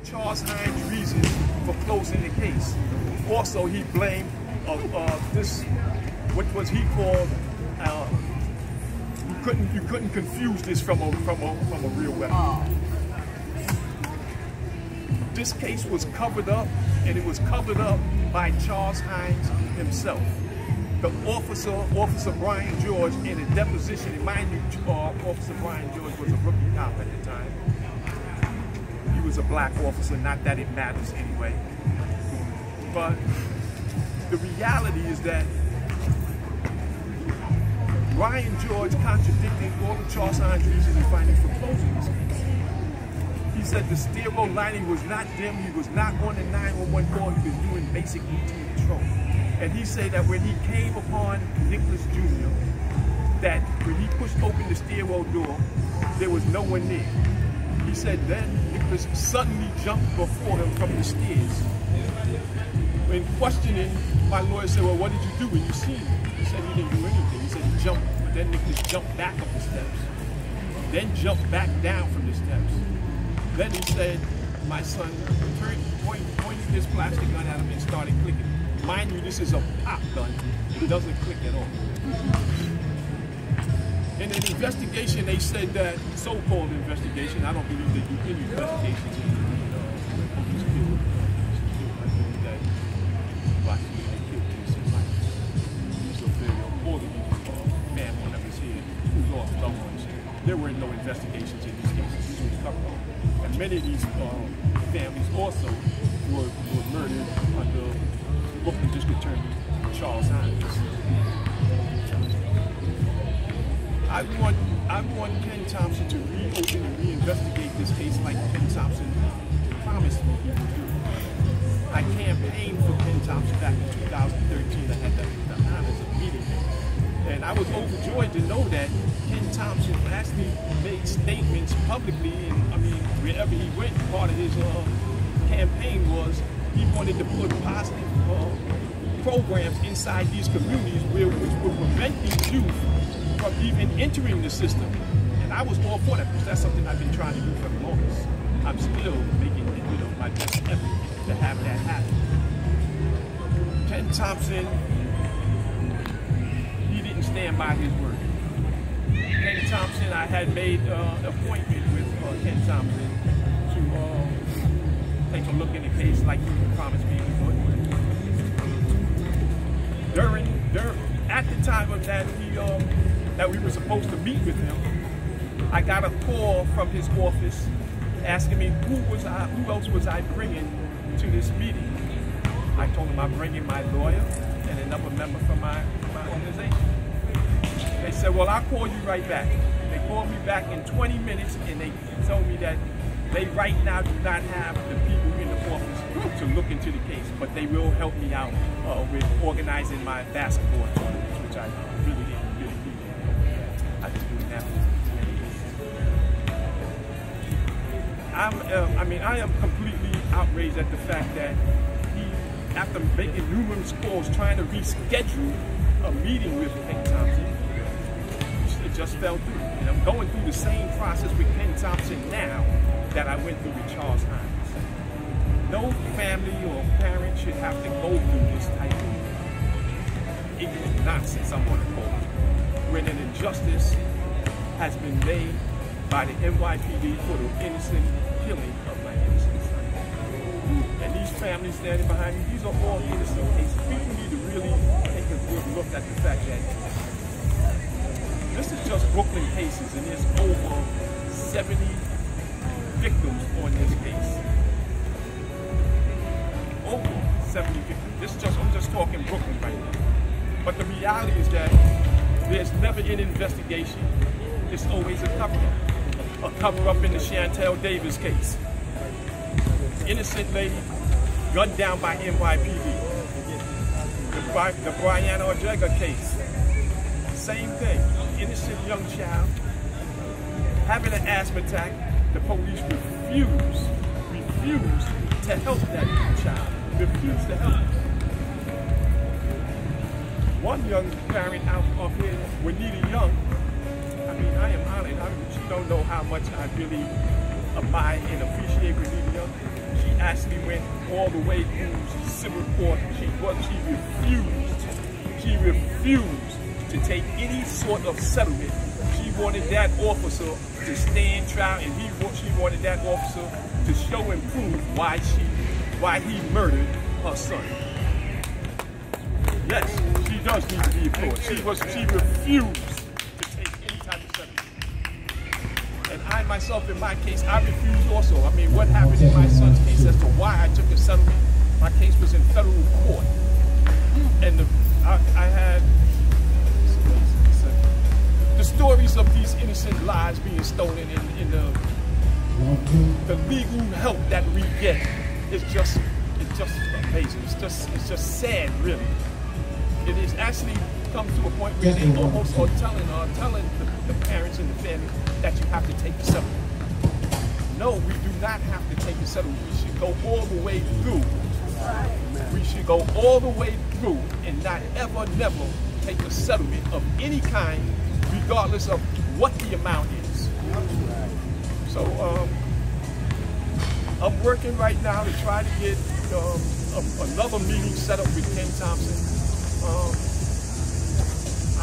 Charles Hines' reasons for closing the case. Also, he blamed this, what was he called, you couldn't confuse this from a real weapon. This case was covered up, and it was covered up by Charles Hines himself. The Officer Brian George, in a deposition, and mind you, Officer Brian George was a rookie cop at the time. He was a black officer, not that it matters anyway. But the reality is that Brian George contradicted all of Charles Hines' reasons and findings for closing this case. He said the stereo lighting was not dim, he was not on the 911 call, he was doing basic routine patrol. And he said that when he came upon Nicholas Jr., that when he pushed open the stairwell door, there was no one there. He said then Nicholas suddenly jumped before him from the stairs. When questioning, my lawyer said, well, what did you do when you seen him? He said he didn't do anything. He said he jumped, but then Nicholas jumped back up the steps, then jumped back down from the steps. Then he said, my son pointed his plastic gun at him and started clicking. Mind you, this is a pop gun. It doesn't click at all. In an investigation, they said that, so-called investigation, I don't believe they do any investigations in police killed. I believe that Washington they killed innocent life. So all of these family members here who lost loved ones, there were no investigations in these cases. These were covered up. And many of these families also were murdered under Brooklyn District Attorney Charles Hines. I want Ken Thompson to reopen and reinvestigate this case like Ken Thompson promised me he would do. I campaigned for Ken Thompson back in 2013. I had the honors of meeting him. And I was overjoyed to know that Ken Thompson actually made statements publicly, and I mean, wherever he went, part of his campaign was he wanted to put positive programs inside these communities which would prevent these youth from even entering the system. And I was all for that because that's something I've been trying to do for the longest. I'm still making my best effort to have that happen. Ken Thompson, he didn't stand by his word. Ken Thompson, I had made an appointment with Ken Thompson to take a look in the case like he promised me he would. At the time of that, that we were supposed to meet with him, I got a call from his office asking me who else was I bringing to this meeting. I told him I'm bringing my lawyer and another member from my organization. They said, well, I'll call you right back. They called me back in 20 minutes and they told me that they right now do not have the people in the office to look into the case, but they will help me out with organizing my basketball tournaments, which I really didn't do. I just didn't have to. I am completely outraged at the fact that he, after making numerous calls trying to reschedule a meeting with Ken Thompson, it just fell through. And I'm going through the same process with Ken Thompson now that I went through with Charles Hines. No family or parent should have to go through this type of ignorant nonsense, I'm going to call it, when an injustice has been made by the NYPD for the innocent killing of my innocent son. And these families standing behind me, these are all innocent cases. People need to really take a good look at the fact that this is just Brooklyn cases, and there's over 70 victims on this case. Over 70 victims. I'm just talking Brooklyn right now. But the reality is that there's never an investigation. It's always a cover-up. A cover-up in the Chantel Davis case. Innocent lady gunned down by NYPD. The Brianna Ortega case. Same thing. Innocent young child having an asthma attack. The police refused to help that young child. Refused to help. One young parent out here, Juanita Young, I am honored. She don't know how much I really admire and appreciate Juanita Young. actually went all the way through civil court. She refused to take any sort of settlement. She wanted that officer to stand trial, and she wanted that officer to show and prove why he murdered her son. Yes, she does need to be applauded. She refused to take any type of settlement. And I myself, in my case, I refused also. I mean, what happened in my son's case as to why I took the settlement, my case was in federal court. And I had the stories of these innocent lives being stolen in the legal help that we get is just amazing. It's just sad, really. It is actually come to a point where they almost are telling the parents and the family that you have to take the settlement. No, we do not have to take the settlement. We should go all the way through. We should go all the way through and not ever, never take a settlement of any kind, regardless of what the amount is. So I'm working right now to try to get another meeting set up with Ken Thompson.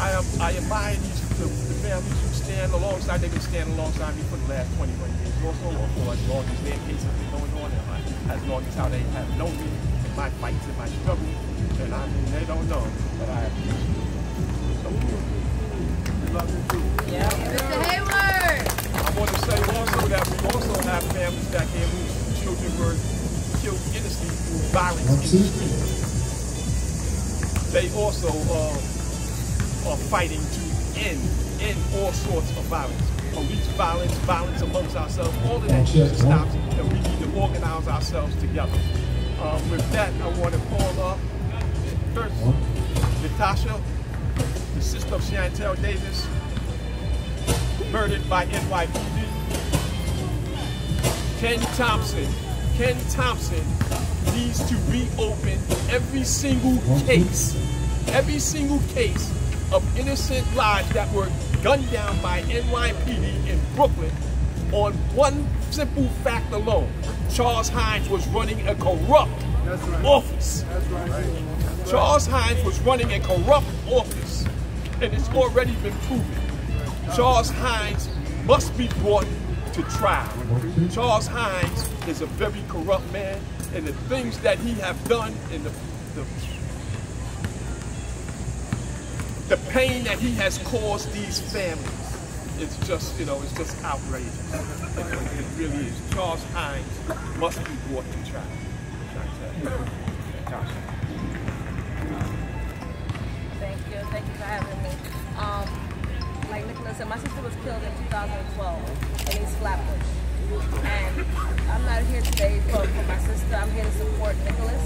I admire the families who stand alongside. They've been standing alongside me for the last 21 years. Also, for as long as their cases have been going on, and as long as how they have known me, my fights and my struggle. And I mean, they don't know, but I appreciate it. So, we love you too. Yeah. Mr. Hayward! I want to say also that we also have families back here whose children were killed innocently through violence in the street. They also are fighting to end all sorts of violence. Police violence, violence amongst ourselves, all of that needs to stop, and we need to organize ourselves together. With that, I want to call up first Natasha, the sister of Chantel Davis, murdered by NYPD. Ken Thompson needs to reopen every single case of innocent lives that were gunned down by NYPD in Brooklyn on one simple fact alone. Charles Hines was running a corrupt office. Charles Hines was running a corrupt office, and it's already been proven. Charles Hines must be brought to trial. Charles Hines is a very corrupt man, and the things that he have done and the pain that he has caused these families, it's just, it's just outrageous. It really is. Charles Hines must be brought to trial. Thank you for having me. Like Nicholas said, my sister was killed in 2012 in East Flatbush. And I'm not here today for my sister, I'm here to support Nicholas.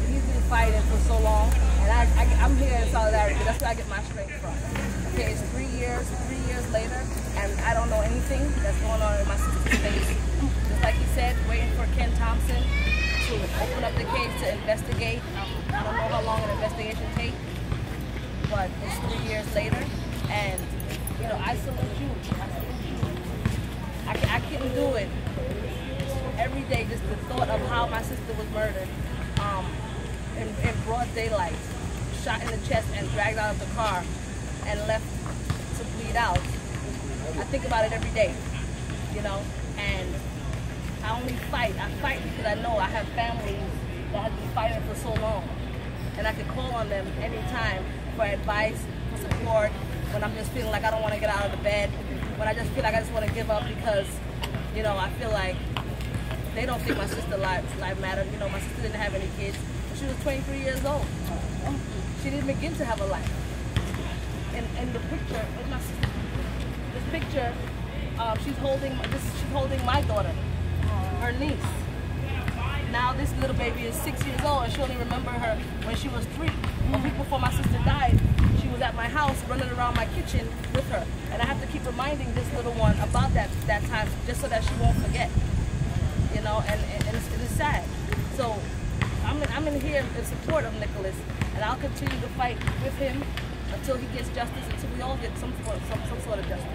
He's been fighting for so long, and I'm here in solidarity, but that's where I get my strength from. Okay, it's 3 years later, and I don't know anything that's going on in my sister's face. Just like he said, waiting for Ken Thompson to open up the case to investigate. I don't know how long an investigation takes, but it's 3 years later, and I salute you. I couldn't do it every day. Just the thought of how my sister was murdered in broad daylight, shot in the chest and dragged out of the car and left to bleed out. I think about it every day, and I only fight. I fight because I know I have families that have been fighting for so long, and I can call on them anytime for advice, for support, when I'm just feeling like I don't want to get out of the bed, when I just feel like I just want to give up because, I feel like they don't think my sister's life mattered. My sister didn't have any kids. She was 23 years old. She didn't begin to have a life. And the picture, where's my sister? This picture, she's holding my daughter, her niece. Now this little baby is 6 years old, and she only remember her when she was 3. A week before my sister died, she was at my house running around my kitchen with her. And I have to keep reminding this little one about that time just so that she won't forget. And it's sad. So I'm in here in support of Nicholas, and I'll continue to fight with him until he gets justice, until we all get some sort of justice.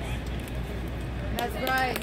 That's right.